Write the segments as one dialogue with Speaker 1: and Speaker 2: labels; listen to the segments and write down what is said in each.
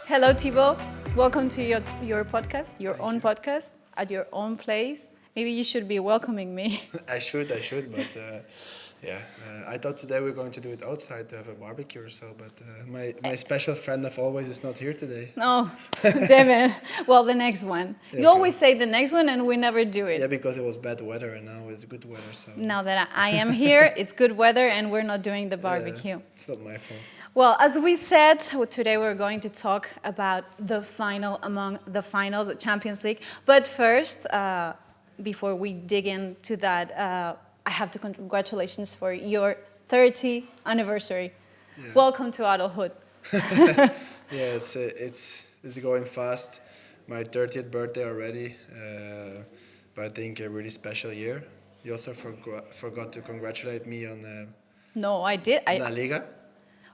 Speaker 1: Hello, Thibaut. Welcome to your podcast, your own podcast, at your own place. Maybe you should be welcoming me.
Speaker 2: I should, but I thought today we were going to do it outside to have a barbecue or so, but my special friend of always is not here today.
Speaker 1: No, damn it. Well, the next one.
Speaker 2: Yeah,
Speaker 1: You always say the next one and we never do it.
Speaker 2: Yeah, because it was bad weather and now it's good weather, so...
Speaker 1: Now that I am here, it's good weather and we're not doing the barbecue.
Speaker 2: It's not my fault.
Speaker 1: Well, as we said, today we're going to talk about the final among the finals at Champions League. But first, before we dig into that, I have to congratulations for your 30th anniversary.
Speaker 2: Yeah.
Speaker 1: Welcome to adulthood.
Speaker 2: Yeah, it's going fast. My 30th birthday already, but I think a really special year. You also forgot to congratulate me on
Speaker 1: No, I did.
Speaker 2: La Liga.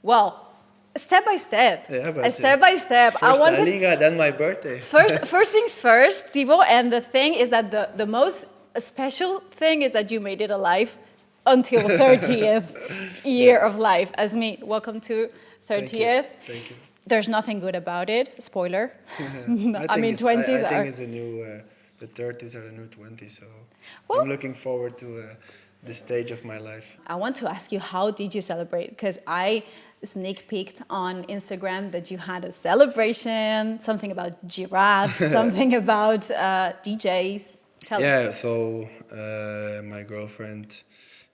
Speaker 1: Well, step by step.
Speaker 2: Yeah, but
Speaker 1: step by step.
Speaker 2: First La Liga, then my birthday.
Speaker 1: First things first, Thibaut. And the thing is that the most special thing is that you made it alive until 30th year of life. As me, welcome to 30th.
Speaker 2: Thank you.
Speaker 1: There's nothing good about it. Spoiler. I mean, 20s
Speaker 2: I
Speaker 1: are...
Speaker 2: think it's a new, the 30s are the new 20s, so
Speaker 1: Well,
Speaker 2: I'm looking forward to this stage of my life.
Speaker 1: I want to ask you, how did you celebrate? Because I sneak peeked on Instagram that you had a celebration, something about giraffes, something about DJs. Tell us.
Speaker 2: So my girlfriend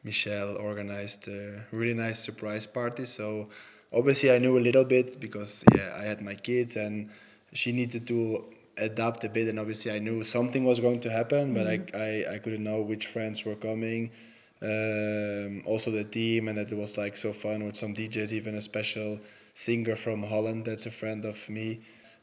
Speaker 2: Michelle organized a really nice surprise party. So obviously I knew a little bit because I had my kids and she needed to adapt a bit, and obviously I knew something was going to happen, but I couldn't know which friends were coming. Also the team, and that it was like so fun with some DJs, even a special singer from Holland that's a friend of me.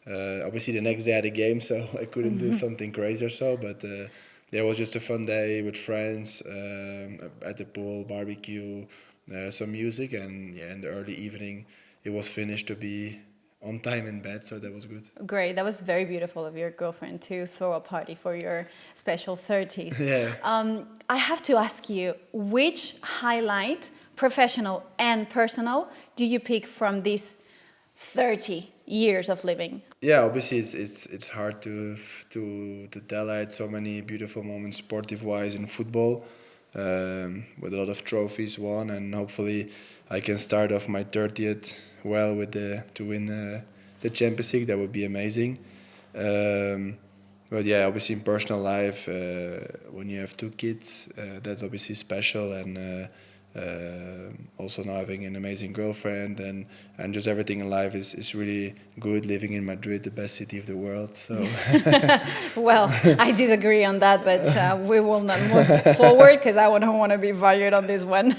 Speaker 2: Obviously the next day I had a game, so I couldn't do something crazy or so, but it was just a fun day with friends, at the pool, barbecue, some music, and in the early evening it was finished to be on time in bed, so that was good.
Speaker 1: Great. That was very beautiful of your girlfriend to throw a party for your special 30s.
Speaker 2: Yeah.
Speaker 1: I have to ask you, which highlight, professional and personal, do you pick from these 30 years of living?
Speaker 2: Yeah, obviously it's hard to tell. I had so many beautiful moments sportive wise in football, with a lot of trophies won, and hopefully I can start off my 30th well with to win the Champions League. That would be amazing. But yeah, obviously in personal life, when you have two kids, that's obviously special, and also now having an amazing girlfriend, and just everything in life is really good. Living in Madrid, the best city of the world. So
Speaker 1: Well, I disagree on that, but we will not move forward because I don't want to be fired on this one.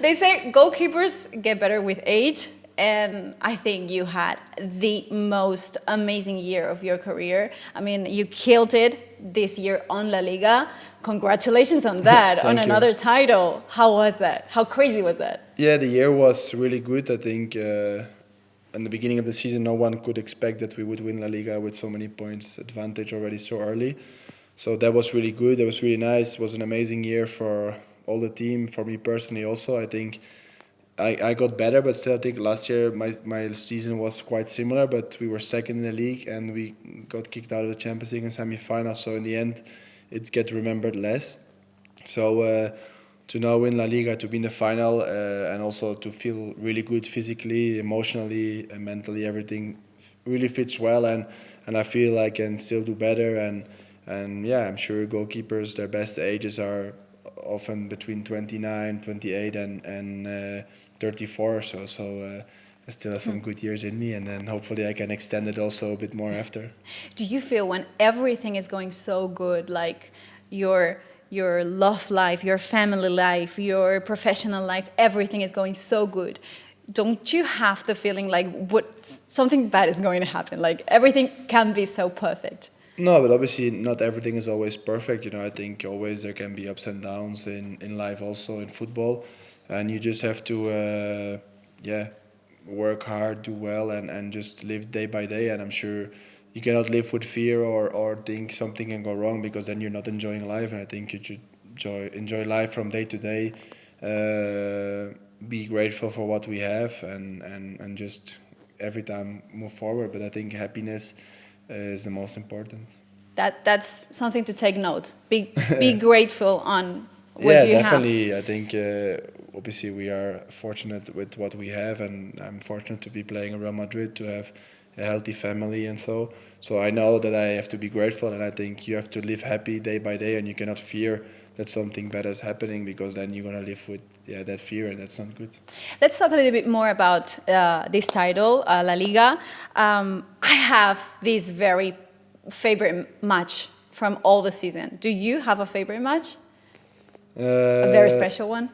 Speaker 1: They say goalkeepers get better with age, and I think you had the most amazing year of your career. I mean, you killed it this year on La Liga. Congratulations on that, on another title. How was that? How crazy was that?
Speaker 2: Yeah, the year was really good. I think in the beginning of the season, no one could expect that we would win La Liga with so many points advantage already so early. So that was really good. That was really nice. It was an amazing year for all the team, for me personally also. I think I got better, but still I think last year my season was quite similar, but we were second in the league and we got kicked out of the Champions League in semi-final. So in the end, it gets remembered less. So to now win La Liga, to be in the final, and also to feel really good physically, emotionally, and mentally, everything really fits well, and I feel I can still do better. And yeah, I'm sure goalkeepers, their best ages are often between 29, 28, and 34 or so. So I still have some good years in me, and then hopefully I can extend it also a bit more after.
Speaker 1: Do you feel when everything is going so good, like your love life, your family life, your professional life, everything is going so good, don't you have the feeling like something bad is going to happen? Like everything can be so perfect.
Speaker 2: No, but obviously not everything is always perfect. You know, I think always there can be ups and downs in life, also in football, and you just have to work hard, do well, and just live day by day. And I'm sure you cannot live with fear or think something can go wrong, because then you're not enjoying life. And I think you should enjoy life from day to day, be grateful for what we have, and just every time move forward. But I think happiness is the most important.
Speaker 1: That's something to take note. Be grateful on what you
Speaker 2: Yeah,
Speaker 1: have.
Speaker 2: definitely. I think obviously we are fortunate with what we have, and I'm fortunate to be playing in Real Madrid, to have a healthy family, and so I know that I have to be grateful, and I think you have to live happy day by day, and you cannot fear that something better is happening, because then you're gonna live with that fear, and that's not good.
Speaker 1: Let's talk a little bit more about this title, La Liga. I have this very favorite match from all the season. Do you have a favorite match? A very special one?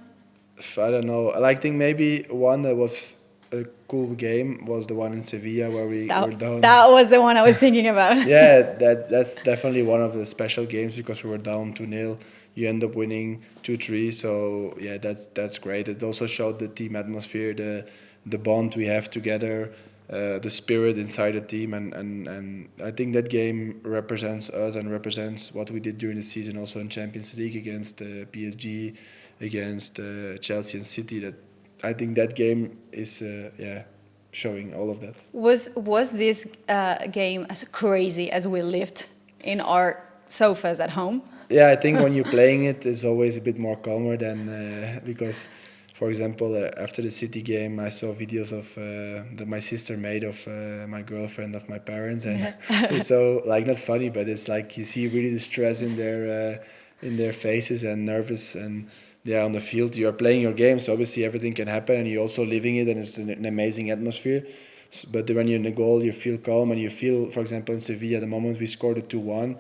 Speaker 2: I don't know. I think maybe one that was a cool game was the one in Sevilla where we were down.
Speaker 1: That was the one I was thinking about.
Speaker 2: Yeah, that's definitely one of the special games, because we were down 2-0. You end up winning 2-3. So yeah, that's great. It also showed the team atmosphere, the bond we have together, the spirit inside the team, and I think that game represents us and represents what we did during the season, also in Champions League against PSG, against Chelsea and City. That I think that game is showing all of that.
Speaker 1: Was this game as crazy as we lived in our sofas at home?
Speaker 2: Yeah, I think when you're playing it, it's always a bit more calmer than because, for example, after the City game, I saw videos of that my sister made of my girlfriend, of my parents, and it's so not funny, but it's like you see really the stress in their faces, and nervous, and on the field you are playing your game, so obviously everything can happen, and you're also living it, and it's an amazing atmosphere. But when you're in the goal, you feel calm, and you feel, for example, in Sevilla, the moment we scored the 2-1.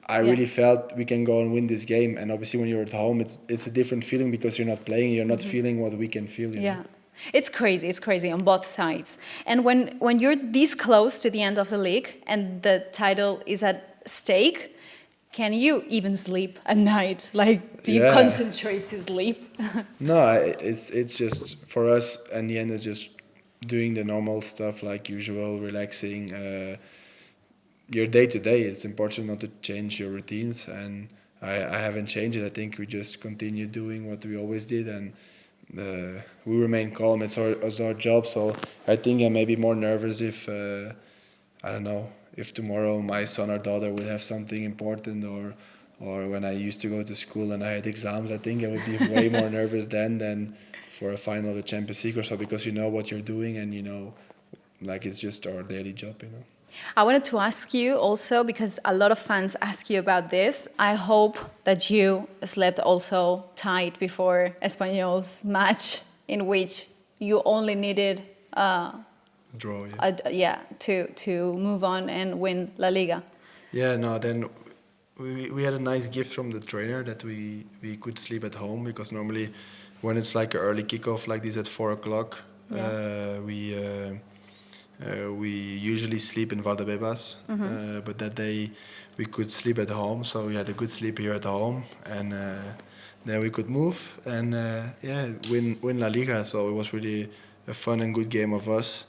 Speaker 2: I really felt we can go and win this game, and obviously when you're at home, it's a different feeling, because you're not playing, you're not feeling what we can feel. You know?
Speaker 1: It's crazy on both sides. And when you're this close to the end of the league and the title is at stake, can you even sleep at night? Do you concentrate to sleep?
Speaker 2: No, it's just for us. In the end, it's just doing the normal stuff like usual, relaxing. Your day to day, it's important not to change your routines, and I haven't changed it. I think we just continue doing what we always did, and we remain calm. It's our job, so I think I may be more nervous if I don't know, if tomorrow my son or daughter would have something important, or when I used to go to school and I had exams. I think I would be way more nervous then than for a final of the Champions League or so, because you know what you're doing, and it's just our daily job.
Speaker 1: I wanted to ask you also, because a lot of fans ask you about this. I hope that you slept also tight before Espanyol's match, in which you only needed
Speaker 2: draw,
Speaker 1: to move on and win La Liga.
Speaker 2: Yeah, no, then we had a nice gift from the trainer that we could sleep at home, because normally when it's like an early kickoff like this at 4:00, we usually sleep in Valdebebas, but that day we could sleep at home, so we had a good sleep here at home, and then we could move and win La Liga. So it was really a fun and good game of us.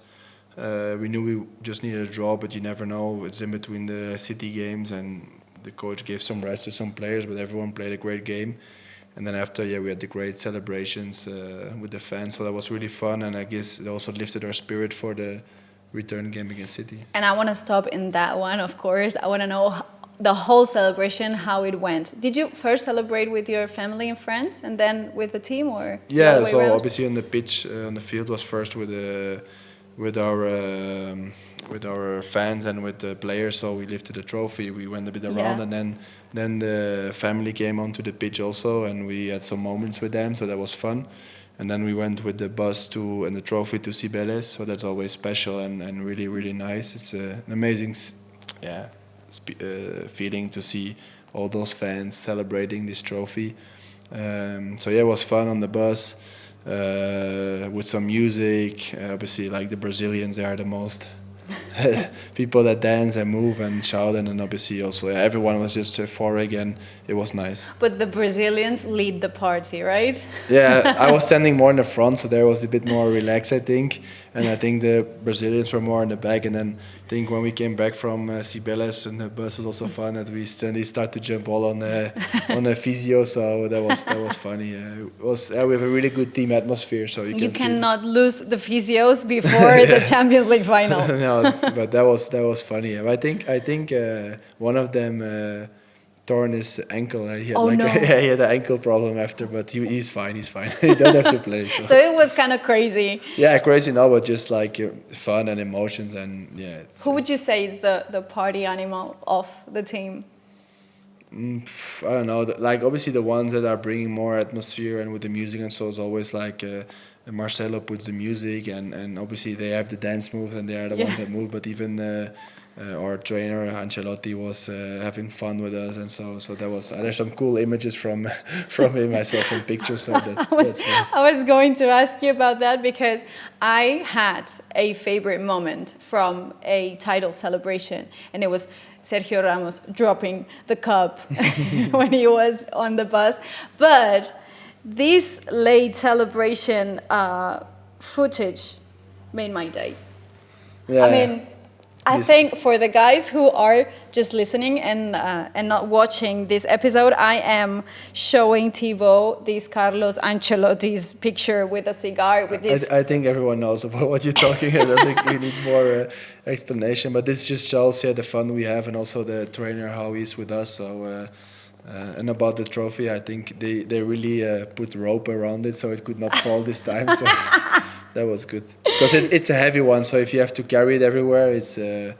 Speaker 2: We knew we just needed a draw, but you never know. It's in between the City games, and the coach gave some rest to some players, but everyone played a great game. And then after, we had the great celebrations with the fans, so that was really fun, and I guess it also lifted our spirit for the return game against City.
Speaker 1: And I want to stop in that one, of course. I want to know the whole celebration, how it went. Did you first celebrate with your family and friends, and then with the team, or
Speaker 2: yeah?
Speaker 1: The way
Speaker 2: So
Speaker 1: around?
Speaker 2: obviously on the pitch, on the field was first with our fans and with the players. So we lifted the trophy, we went a bit around, and then the family came onto the pitch also, and we had some moments with them. So that was fun. And then we went with the bus and the trophy to Cibeles, so that's always special and really, really nice. It's an amazing feeling to see all those fans celebrating this trophy. It was fun on the bus with some music. Obviously, like the Brazilians, they are the most people that dance and move and shout, and then obviously also everyone was just euphoric, and it was nice.
Speaker 1: But the Brazilians lead the party, right?
Speaker 2: Yeah, I was standing more in the front, so there was a bit more relaxed, I think. And I think the Brazilians were more in the back. And then I think when we came back from Cibeles, and the bus was also fun, that we suddenly start to jump all on the physio. So that was funny. We have a really good team atmosphere. So you
Speaker 1: cannot lose the physios before the Champions League final.
Speaker 2: No, but that was funny. I think one of them torn his ankle. He had he had an ankle problem after, but he's fine. He's fine. He don't have to play.
Speaker 1: So it was kind of crazy.
Speaker 2: Yeah, crazy now, but just like fun and emotions and yeah.
Speaker 1: Who would you say is the party animal of the team?
Speaker 2: I don't know. Like obviously the ones that are bringing more atmosphere and with the music and so is always like. Marcelo puts the music and obviously they have the dance moves and they are the ones that move. But even our trainer Ancelotti was having fun with us, and so that was. There's some cool images from him. I saw some pictures. So
Speaker 1: I was going to ask you about that because I had a favorite moment from a title celebration, and it was Sergio Ramos dropping the cup when he was on the bus, but. This late celebration footage made my day.
Speaker 2: Yeah.
Speaker 1: I mean, I think for the guys who are just listening and not watching this episode, I am showing Thibaut this Carlos Ancelotti's picture with a cigar. With this.
Speaker 2: I think everyone knows about what you're talking about. I don't think we need more explanation. But this just shows the fun we have and also the trainer, how he's with us. So. And about the trophy, I think they really put rope around it so it could not fall this time. So that was good because it's a heavy one. So if you have to carry it everywhere, it's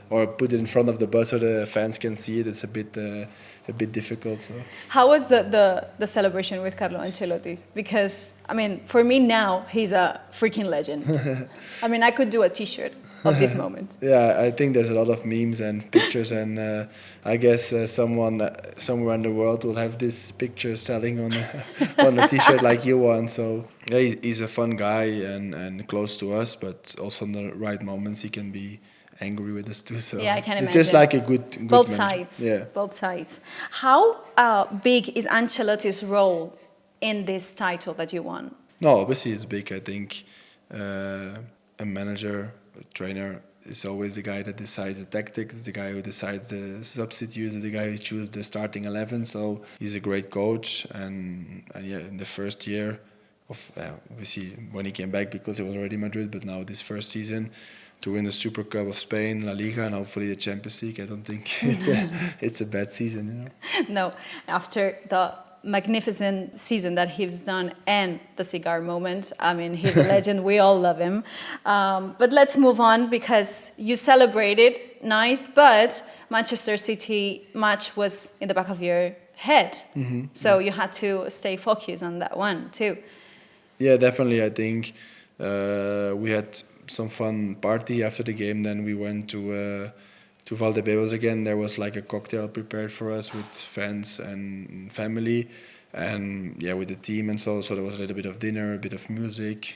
Speaker 2: or put it in front of the bus so the fans can see it, it's a bit difficult. So.
Speaker 1: How was the celebration with Carlo Ancelotti? Because I mean, for me now he's a freaking legend. I mean, I could do a T-shirt of this moment.
Speaker 2: Yeah, I think there's a lot of memes and pictures, and I guess someone somewhere in the world will have this picture selling on a T-shirt like you want. So yeah, he's a fun guy and close to us, but also in the right moments he can be angry with us too. So
Speaker 1: yeah, I can imagine.
Speaker 2: It's just like a good
Speaker 1: both
Speaker 2: manager.
Speaker 1: sides.
Speaker 2: Yeah,
Speaker 1: both sides. How big is Ancelotti's role in this title that you won?
Speaker 2: No, obviously it's big. I think a manager. Trainer is always the guy that decides the tactics, the guy who decides the substitutes, the guy who chooses the starting 11. So he's a great coach, and yeah, in the first year of obviously when he came back because it was already Madrid, but now this first season to win the Super Cup of Spain, La Liga, and hopefully the Champions League. I don't think it's a bad season,
Speaker 1: No, after the magnificent season that he's done and the cigar moment. I mean, he's a legend. We all love him. But let's move on because you celebrated, nice, but Manchester City match was in the back of your head. Mm-hmm. So you had to stay focused on that one too.
Speaker 2: Yeah, definitely. I think we had some fun party after the game. Then we went to Valdebebas again. There was like a cocktail prepared for us with fans and family, and yeah, with the team and so there was a little bit of dinner, a bit of music.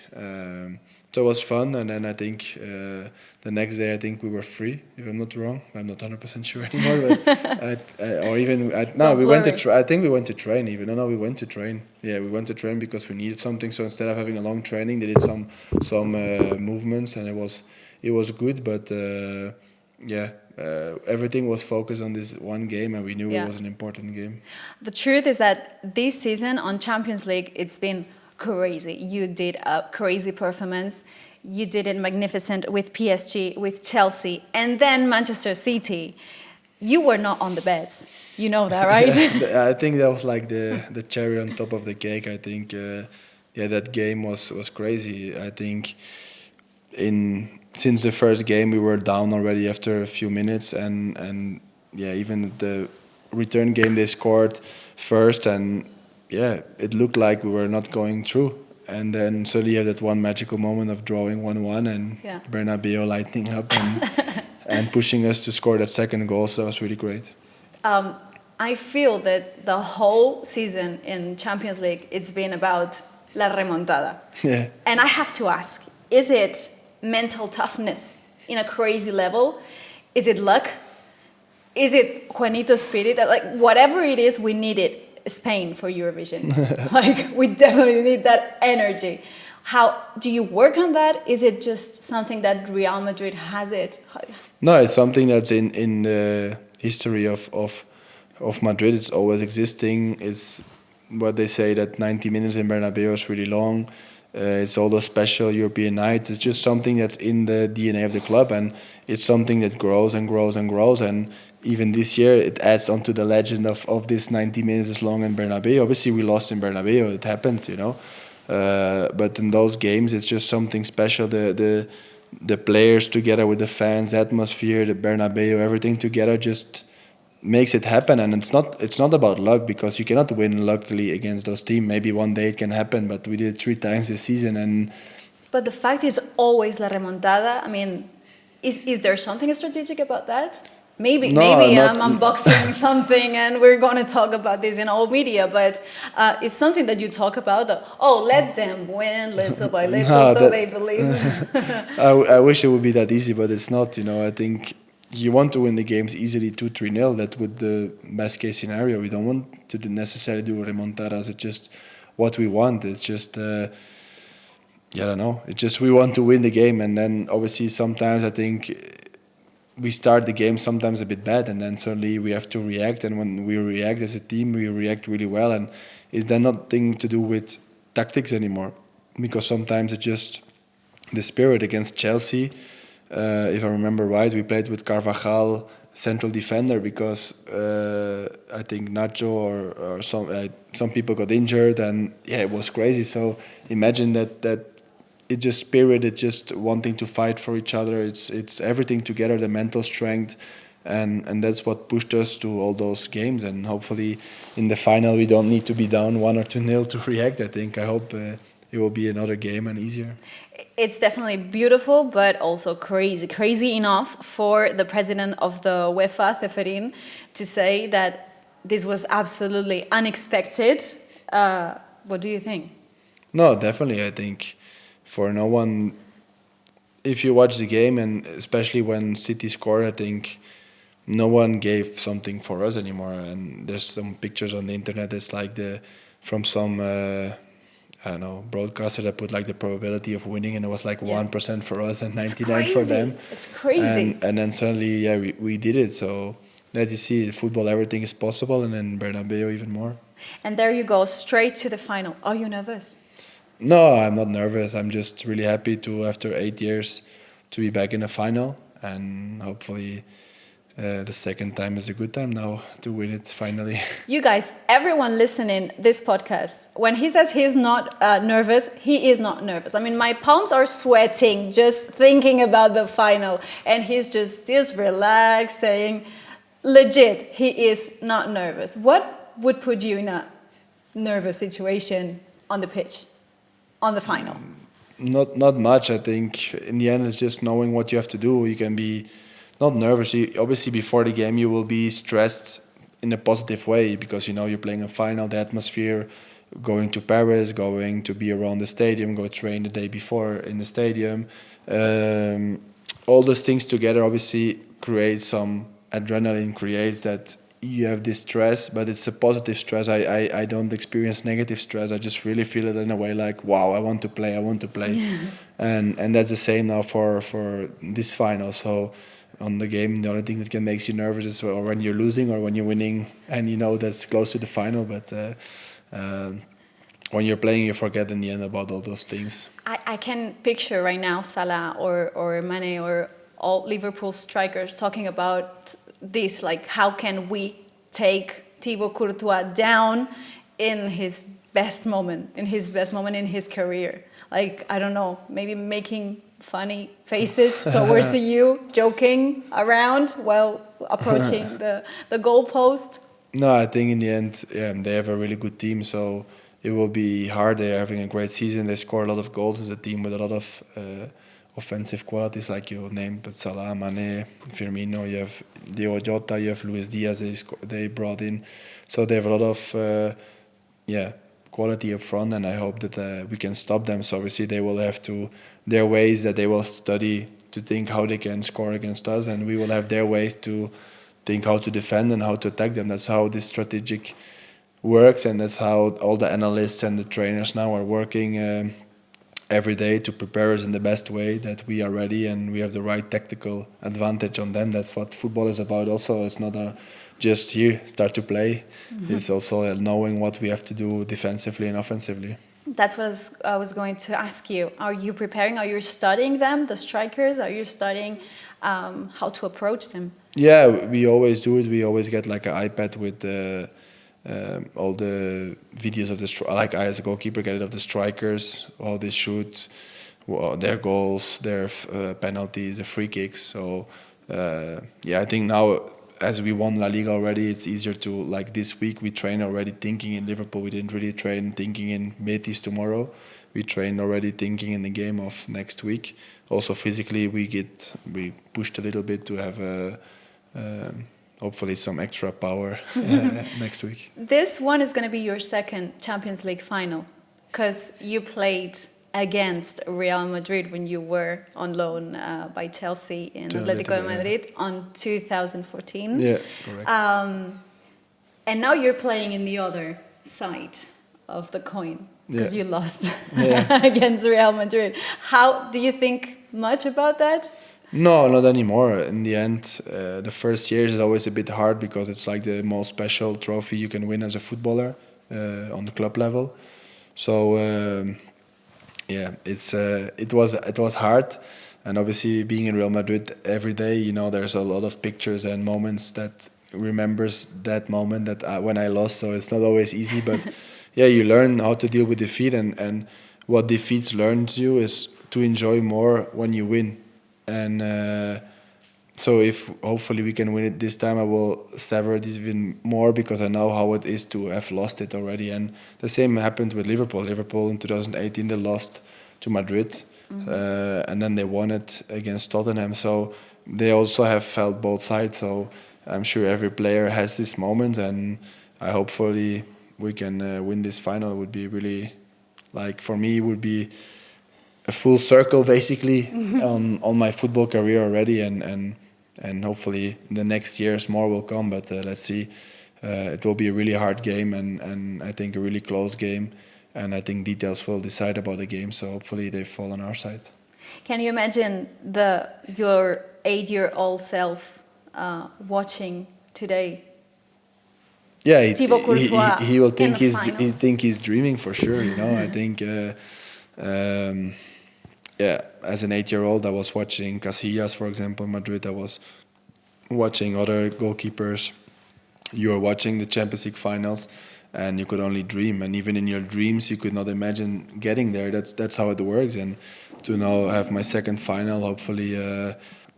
Speaker 2: So it was fun, and then I think the next day I think we were free, if I'm not wrong. I'm not 100% sure anymore, but we went to. I think we went to train even. No, we went to train. Yeah, we went to train because we needed something. So instead of having a long training, they did some movements, and it was good, but yeah. Everything was focused on this one game, and we knew it was an important game.
Speaker 1: The truth is that this season on Champions League, it's been crazy. You did a crazy performance. You did it magnificent with PSG, with Chelsea, and then Manchester City. You were not on the beds. You know that, right?
Speaker 2: I think that was like the cherry on top of the cake. I think, that game was crazy. I think since the first game, we were down already after a few minutes, and even the return game they scored first, and it looked like we were not going through. And then suddenly you have that one magical moment of drawing 1-1 and Bernabeu lighting up and pushing us to score that second goal. So that was really great.
Speaker 1: I feel that the whole season in Champions League, it's been about la remontada.
Speaker 2: Yeah.
Speaker 1: And I have to ask, is it mental toughness in a crazy level? Is it luck? Is it Juanito's spirit? Like, whatever it is, we need it. Spain for Eurovision. Like, we definitely need that energy. How do you work on that? Is it just something that Real Madrid has it?
Speaker 2: No, it's something that's in the history of Madrid. It's always existing. It's what they say that 90 minutes in Bernabeu is really long. It's all those special European nights. It's just something that's in the DNA of the club, and it's something that grows and grows and grows. And even this year, it adds onto the legend of this 90 minutes is long in Bernabeu. Obviously, we lost in Bernabeu. It happened, you know. But in those games, it's just something special. The players together with the fans, the atmosphere, the Bernabeu, everything together just makes it happen. And it's not about luck, because you cannot win luckily against those teams. Maybe one day it can happen, but we did it 3 times this season. And
Speaker 1: But the fact is always la remontada. I mean, is there something strategic about that? Maybe I'm unboxing something and we're going to talk about this in all media, but it's something that you talk about. Let them win, little by little, so they believe.
Speaker 2: I wish it would be that easy, but it's not. You know, I think you want to win the games easily 2-3-0. That would the best case scenario. We don't want to necessarily do remontadas. It's just what we want. It's just I don't know. It's just we want to win the game, and then obviously sometimes I think we start the game sometimes a bit bad, and then suddenly we have to react. And when we react as a team, we react really well. And it's then nothing to do with tactics anymore, because sometimes it's just the spirit. Against Chelsea, if I remember right, we played with Carvajal, central defender, because I think Nacho or some people got injured, and it was crazy. So imagine that. It's just spirit. It's just wanting to fight for each other. It's everything together, the mental strength, and that's what pushed us to all those games. And hopefully, in the final, we don't need to be down 1 or 2-0 to react. I hope it will be another game and easier.
Speaker 1: It's definitely beautiful, but also crazy enough for the president of the UEFA, Ceferin, to say that this was absolutely unexpected. What do you think?
Speaker 2: No, definitely. I think for no one, if you watch the game, and especially when City scored, I think no one gave something for us anymore. And there's some pictures on the internet. It's like from some I don't know, broadcaster that put like the probability of winning, and it was like 1% for us and 99 for them.
Speaker 1: It's crazy.
Speaker 2: And then suddenly, we did it. So that you see, in football, everything is possible, and in Bernabeu even more.
Speaker 1: And there you go, straight to the final. Are you nervous?
Speaker 2: No, I'm not nervous. I'm just really happy to, after 8 years, to be back in the final, and hopefully the second time is a good time now to win it finally.
Speaker 1: You guys, everyone listening this podcast, when he says he's not nervous, he is not nervous. I mean, my palms are sweating just thinking about the final, and he's just relaxed, saying, legit, he is not nervous. What would put you in a nervous situation on the pitch? On the final?
Speaker 2: Not much. I think in the end it's just knowing what you have to do. You can be not nervous. Obviously before the game you will be stressed in a positive way, because you know you're playing a final, the atmosphere, going to Paris, going to be around the stadium, go train the day before in the stadium. All those things together obviously create some adrenaline, creates that you have this stress, but it's a positive stress. I don't experience negative stress. I just really feel it in a way like, wow, I want to play. Yeah. And that's the same now for this final. So on the game, the only thing that can make you nervous is when you're losing or when you're winning, and you know that's close to the final. But when you're playing, you forget in the end about all those things.
Speaker 1: I can picture right now Salah or Mane or all Liverpool strikers talking about this, like, how can we take Thibaut Courtois down in his best moment in his career? Like, I don't know, maybe making funny faces towards you, joking around while approaching the goal post.
Speaker 2: No, I think in the end, they have a really good team, so it will be hard. They're having a great season. They score a lot of goals as a team with a lot of offensive qualities, like you named, but Salah, Mane, Firmino, you have Diogo Jota, you have Luis Diaz they brought in. So they have a lot of quality up front, and I hope that we can stop them. So obviously they will have their ways that they will study to think how they can score against us, and we will have their ways to think how to defend and how to attack them. That's how this strategic works, and that's how all the analysts and the trainers now are working every day to prepare us in the best way, that we are ready and we have the right tactical advantage on them. That's what football is about also. It's not just here, start to play. It's also knowing what we have to do defensively and offensively.
Speaker 1: That's what I was going to ask you. Are you preparing? Are you studying them, the strikers? Are you studying how to approach them?
Speaker 2: Yeah, we always do it. We always get like an iPad with all the videos of like I as a goalkeeper get it of the strikers, how they shoot, their goals, their penalties, the free kicks. So I think now as we won La Liga already, it's easier to, like this week we train already thinking in Liverpool. We didn't really train thinking in Betis tomorrow. We trained already thinking in the game of next week. Also physically we pushed a little bit to have hopefully some extra power next week.
Speaker 1: This one is going to be your second Champions League final, because you played against Real Madrid when you were on loan by Chelsea in Atletico de Madrid on 2014.
Speaker 2: Yeah, correct.
Speaker 1: And now you're playing in the other side of the coin, because you lost against Real Madrid. How do you think much about that?
Speaker 2: No, not anymore. In the end, the first years is always a bit hard because it's like the most special trophy you can win as a footballer on the club level. So it was hard, and obviously being in Real Madrid every day, there's a lot of pictures and moments that remembers that moment that when I lost. So it's not always easy, but you learn how to deal with defeat, and what defeats learns you is to enjoy more when you win. And so if hopefully we can win it this time, I will savor this even more because I know how it is to have lost it already. And the same happened with Liverpool. Liverpool in 2018, they lost to Madrid, and then they won it against Tottenham. So they also have felt both sides. So I'm sure every player has this moment, and hopefully we can win this final. It would be really, like for me, it would be a full circle basically on my football career already, and hopefully the next years more will come, but let's see. It will be a really hard game, and I think a really close game, and I think details will decide about the game, so hopefully they fall on our side.
Speaker 1: Can you imagine your 8-year-old self watching today?
Speaker 2: Yeah,
Speaker 1: Thibaut Courtois
Speaker 2: he will think he's dreaming for sure. I think as an 8-year-old, I was watching Casillas, for example, in Madrid. I was watching other goalkeepers. You were watching the Champions League finals, and you could only dream. And even in your dreams, you could not imagine getting there. That's how it works. And to now have my second final, hopefully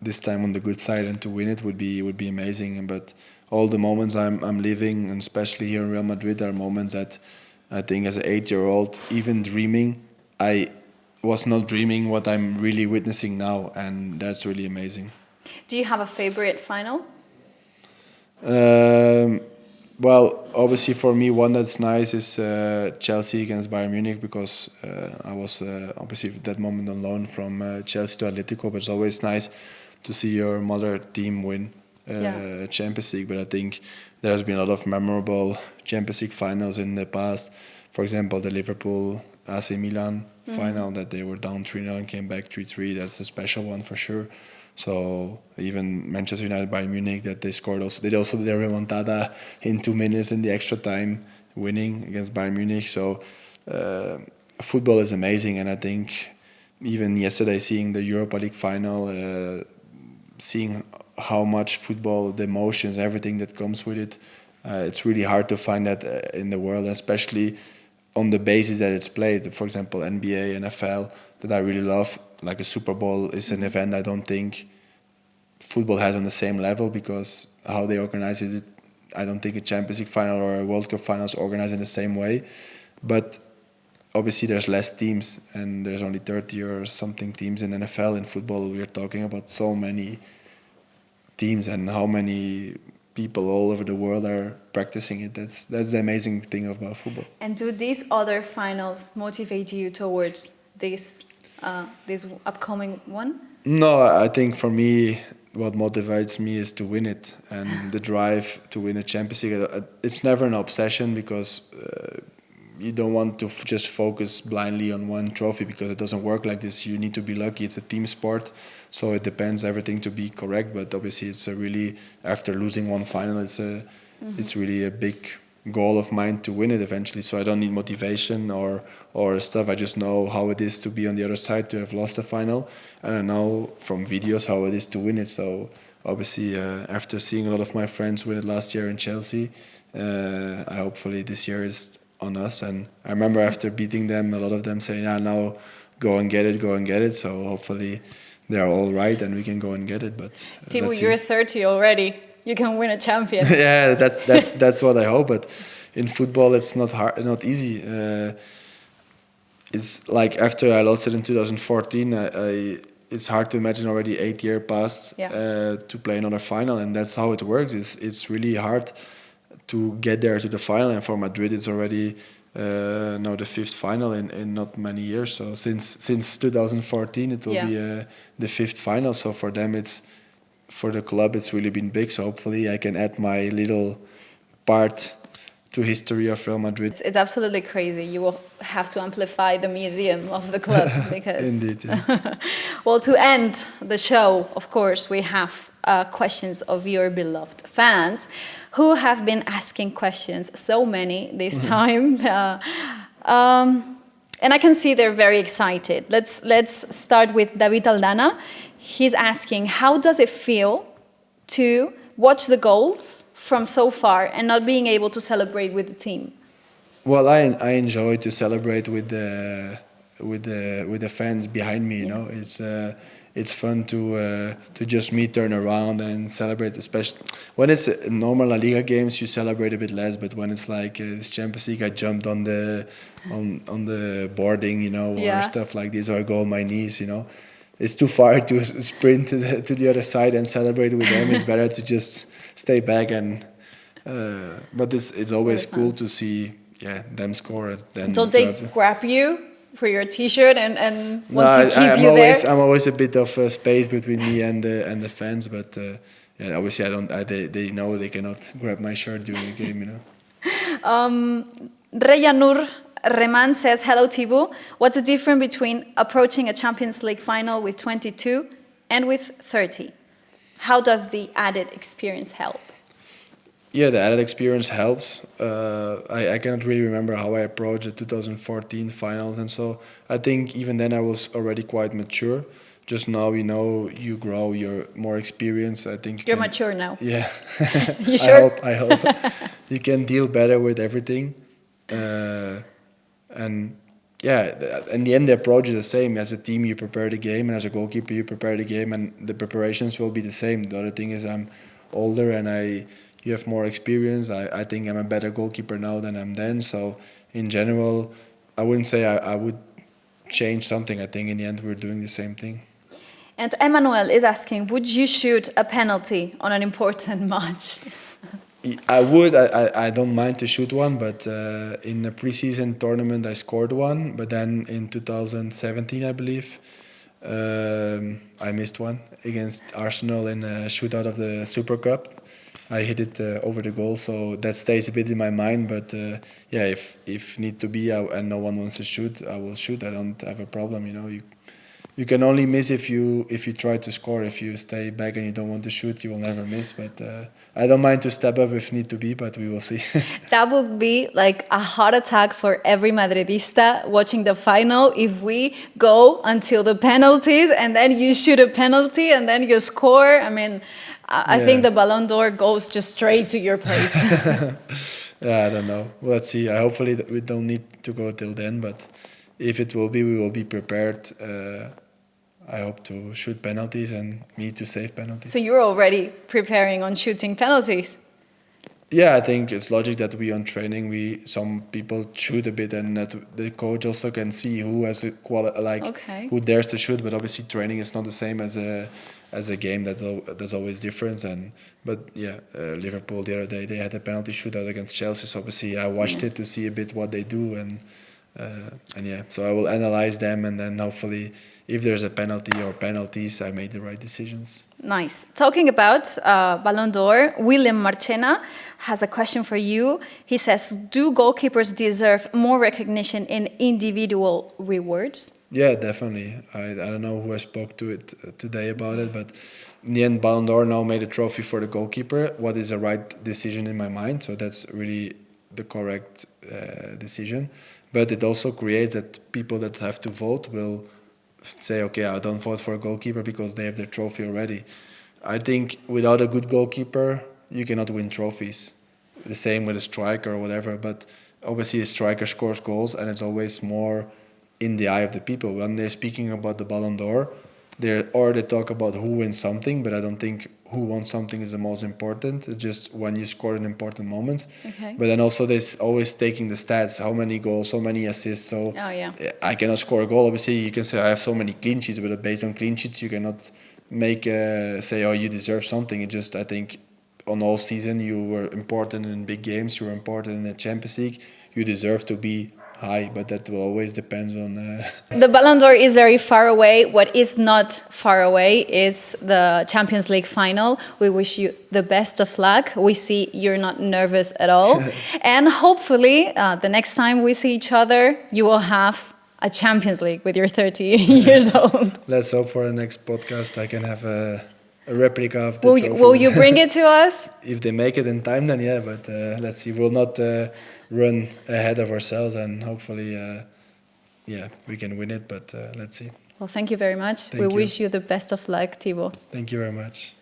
Speaker 2: this time on the good side, and to win it would be amazing. But all the moments I'm living, and especially here in Real Madrid, are moments that I think as an 8-year-old, even dreaming, I was not dreaming what I'm really witnessing now, and that's really amazing.
Speaker 1: Do you have a favorite final?
Speaker 2: Well, obviously for me, one that's nice is Chelsea against Bayern Munich, because I was obviously at that moment on loan from Chelsea to Atletico, but it's always nice to see your mother team win Champions League. But I think there has been a lot of memorable Champions League finals in the past. For example, the Liverpool AC Milan final, that they were down 3-0 and came back 3-3. That's a special one for sure. So even Manchester United, Bayern Munich, that they scored also. They also did a remontada in 2 minutes in the extra time, winning against Bayern Munich. So football is amazing, and I think even yesterday seeing the Europa League final, seeing how much football, the emotions, everything that comes with it, it's really hard to find that in the world, especially on the basis that it's played. For example, NBA, NFL, that I really love. Like a Super Bowl is an event I don't think football has on the same level, because how they organize it, I don't think a Champions League final or a World Cup final is organized in the same way. But obviously there's less teams, and there's only 30 or something teams in NFL. In football, we're talking about so many teams, and how many people all over the world are practicing it. That's the amazing thing about football.
Speaker 1: And do these other finals motivate you towards this upcoming one?
Speaker 2: No, I think for me, what motivates me is to win it, and the drive to win a Champions League. It's never an obsession, because you don't want to just focus blindly on one trophy, because it doesn't work like this. You need to be lucky. It's a team sport, so it depends everything to be correct. But obviously, it's a really, after losing one final, it's really a big goal of mine to win it eventually. So I don't need motivation or stuff. I just know how it is to be on the other side, to have lost a final, and I know from videos how it is to win it. So obviously, after seeing a lot of my friends win it last year in Chelsea, I hopefully this year is on us. And I remember after beating them, a lot of them saying, "Yeah, now go and get it." So hopefully they're all right and we can go and get it. But
Speaker 1: Thibaut, you're 30 already. You can win a champion.
Speaker 2: Yeah, that's what I hope. But in football, it's not hard, not easy. It's like after I lost it in 2014, it's hard to imagine already 8 years passed to play another final, and that's how it works. It's really hard to get there to the final, and for Madrid, it's already now the 5th final in not many years. So since 2014, it will be the 5th final. So for them, for the club, it's really been big. So hopefully, I can add my little part to history of Real Madrid.
Speaker 1: It's absolutely crazy. You will have to amplify the museum of the club because.
Speaker 2: Indeed. Yeah.
Speaker 1: Well, to end the show, of course, we have questions of your beloved fans, who have been asking questions. So many this time, and I can see they're very excited. Let's start with David Aldana. He's asking, how does it feel to watch the goals from so far and not being able to celebrate with the team?
Speaker 2: Well, I enjoy to celebrate with the fans behind me. You know, it's fun to just turn around and celebrate. Especially when it's normal La Liga games, you celebrate a bit less. But when it's like this Champions League, I jumped on the boarding, you know, or stuff like this, or I go on my knees, you know. It's too far to sprint to the other side and celebrate with them. It's better to just stay back and. But it's always cool to see them score. Then
Speaker 1: don't they grab you for your T-shirt and want to keep you there?
Speaker 2: I'm always a bit of space between me and the fans, but obviously they know they cannot grab my shirt during the game, you know.
Speaker 1: Reyanur Reman says, hello Thibaut, what's the difference between approaching a Champions League final with 22 and with 30? How does the added experience help?
Speaker 2: Yeah, the added experience helps. I cannot really remember how I approached the 2014 finals, and so I think even then I was already quite mature. Just now, you know, you grow, you're more experienced. I think
Speaker 1: you're mature now.
Speaker 2: Yeah,
Speaker 1: You sure?
Speaker 2: I hope you can deal better with everything, and yeah, in the end, the approach is the same. As a team, you prepare the game, and as a goalkeeper, you prepare the game, and the preparations will be the same. The other thing is I'm older and you have more experience. I think I'm a better goalkeeper now than I'm then. So in general, I wouldn't say I would change something. I think in the end we're doing the same thing.
Speaker 1: And Emmanuel is asking, would you shoot a penalty on an important match?
Speaker 2: I would. I don't mind to shoot one, but in a preseason tournament I scored one. But then in 2017, I believe, I missed one against Arsenal in a shootout of the Super Cup. I hit it over the goal, so that stays a bit in my mind. But if need to be, and no one wants to shoot, I will shoot. I don't have a problem. You know, you can only miss if you try to score. If you stay back and you don't want to shoot, you will never miss. But I don't mind to step up if need to be, but we will see.
Speaker 1: That would be like a heart attack for every Madridista watching the final if we go until the penalties and then you shoot a penalty and then you score. I mean, I think the Ballon d'Or goes just straight to your place.
Speaker 2: I don't know. Well, let's see. Hopefully we don't need to go till then, but if it will be, we will be prepared. I hope to shoot penalties and me to save penalties.
Speaker 1: So you're already preparing on shooting penalties?
Speaker 2: Yeah, I think it's logic that we on training, some people shoot a bit, and that the coach also can see who has a who dares to shoot. But obviously, training is not the same as a game. That's always different. But Liverpool the other day they had a penalty shootout against Chelsea. So obviously, I watched it to see a bit what they do, and so I will analyze them, and then hopefully, if there's a penalty or penalties, I made the right decisions.
Speaker 1: Nice. Talking about Ballon d'Or, William Marchena has a question for you. He says, do goalkeepers deserve more recognition in individual rewards?
Speaker 2: Yeah, definitely. I don't know who I spoke to it today about it, but in the end, Ballon d'Or now made a trophy for the goalkeeper. What is the right decision in my mind? So that's really the correct decision. But it also creates that people that have to vote will say, okay, I don't vote for a goalkeeper because they have their trophy already. I think without a good goalkeeper, you cannot win trophies. The same with a striker or whatever, but obviously a striker scores goals and it's always more in the eye of the people. When they're speaking about the Ballon d'Or, they talk about who wins something, but I don't think who won something is the most important. It's just when you score in important moments.
Speaker 1: Okay.
Speaker 2: But then also they're always taking the stats, how many goals, how many assists. So I cannot score a goal. Obviously, you can say I have so many clean sheets, but based on clean sheets, you cannot make say, oh, you deserve something. It just, I think, on all season, you were important in big games, you were important in the Champions League. You deserve to be high, but that will always depend on...
Speaker 1: The Ballon d'Or is very far away. What is not far away is the Champions League final. We wish you the best of luck. We see you're not nervous at all. And hopefully, the next time we see each other, you will have a Champions League with your 30 years old.
Speaker 2: Let's hope for the next podcast I can have a replica of the trophy.
Speaker 1: Will you bring it to us?
Speaker 2: If they make it in time, then yeah, but let's see. We'll not run ahead of ourselves, and hopefully, we can win it, but let's see.
Speaker 1: Well, thank you very much.
Speaker 2: We
Speaker 1: wish you the best of luck, Thibaut.
Speaker 2: Thank you very much.